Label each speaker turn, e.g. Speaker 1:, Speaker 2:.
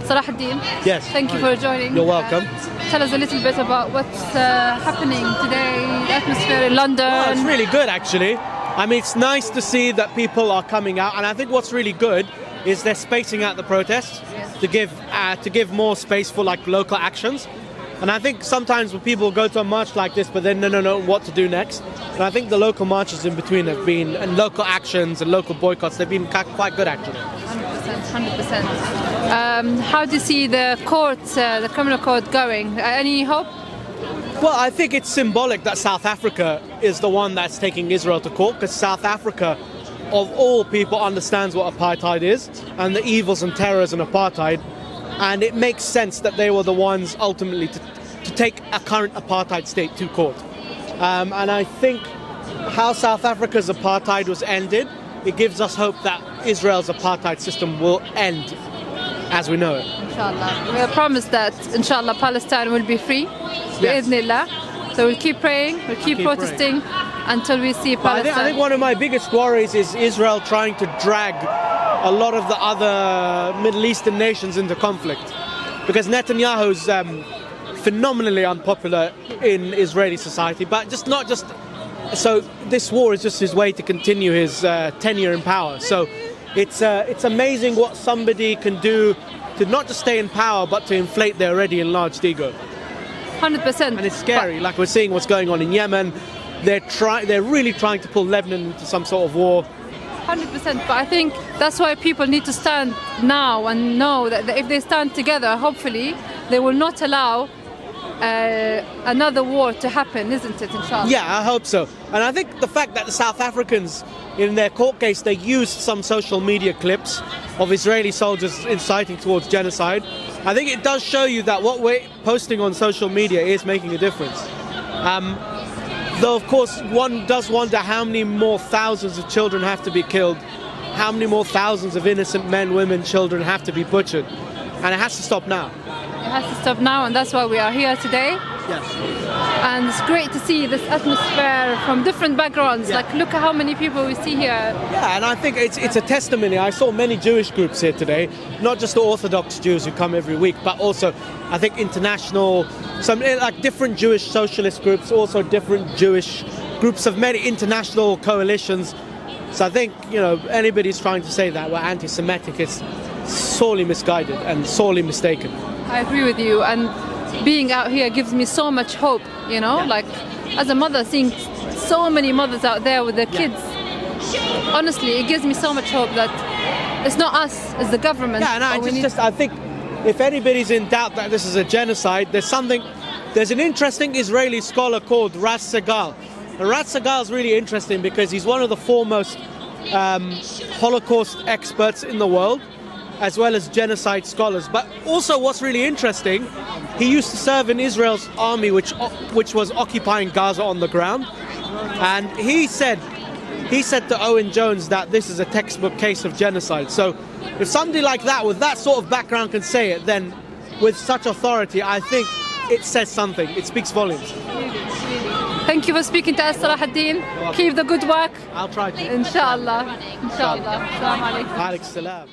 Speaker 1: Salah الدين.
Speaker 2: Yes.
Speaker 1: Thank you for joining.
Speaker 2: You're welcome.
Speaker 1: Tell us a little bit about what's happening today, the atmosphere in London.
Speaker 2: Well, it's really good, actually. I mean, it's nice to see that people are coming out, and I think what's really good is they're spacing out the protests to give more space for like local actions. And I think sometimes when people go to a march like this, but then no, what to do next? And I think the local marches in between have been, and local actions and local boycotts, they've been quite good actually.
Speaker 1: 100%. How do you see the court, the criminal court going? Any hope?
Speaker 2: Well, I think it's symbolic that South Africa is the one that's taking Israel to court, because South Africa, of all people, understands what apartheid is and the evils and terrors in apartheid. And it makes sense that they were the ones ultimately to take a current apartheid state to court. And I think how South Africa's apartheid was ended, it gives us hope that Israel's apartheid system will end as we know it.
Speaker 1: Inshallah. We are promised that, inshallah, Palestine will be free. Bi-idhnillah. So we'll keep praying, we'll keep protesting until we see Palestine.
Speaker 2: I think one of my biggest worries is Israel trying to drag a lot of the other Middle Eastern nations into conflict, because Netanyahu's phenomenally unpopular in Israeli society, but so this war is just his way to continue his tenure in power. So it's amazing what somebody can do to not just stay in power but to inflate their already enlarged ego.
Speaker 1: 100%.
Speaker 2: And it's scary, like we're seeing what's going on in Yemen. They're really trying to pull Lebanon into some sort of war.
Speaker 1: 100%, but I think that's why people need to stand now and know that if they stand together, hopefully they will not allow another war to happen, isn't it, inshallah?
Speaker 2: Yeah, I hope so. And I think the fact that the South Africans, in their court case, they used some social media clips of Israeli soldiers inciting towards genocide, I think it does show you that what we're posting on social media is making a difference. Though, of course, one does wonder how many more thousands of children have to be killed, how many more thousands of innocent men, women, children have to be butchered. And it has to stop now.
Speaker 1: It has to stop now, and that's why we are here today.
Speaker 2: Yes.
Speaker 1: And it's great to see this atmosphere from different backgrounds.
Speaker 2: Yeah.
Speaker 1: Like, look at how many people we see here.
Speaker 2: Yeah, and I think it's a testimony. I saw many Jewish groups here today, not just the Orthodox Jews who come every week, but also, I think, international, some like different Jewish socialist groups, also different Jewish groups of many international coalitions. So I think, anybody's trying to say that we're anti-Semitic, it's sorely misguided and sorely mistaken.
Speaker 1: I agree with you, and being out here gives me so much hope, like as a mother, seeing so many mothers out there with their kids. Honestly, it gives me so much hope that it's not us, it's the government.
Speaker 2: Yeah, and I think if anybody's in doubt that this is a genocide, there's an interesting Israeli scholar called Raz Segal. And Raz Segal is really interesting because he's one of the foremost Holocaust experts in the world, as well as genocide scholars. But also what's really interesting, he used to serve in Israel's army, which was occupying Gaza on the ground. And he said to Owen Jones that this is a textbook case of genocide. So if somebody like that, with that sort of background, can say it, then with such authority, I think it says something. It speaks volumes.
Speaker 1: Thank you for speaking to us, Salah الدين. Keep the good work.
Speaker 2: I'll try to.
Speaker 1: Inshallah. Inshallah. Assalamu alaikum.
Speaker 2: Alaikum salam.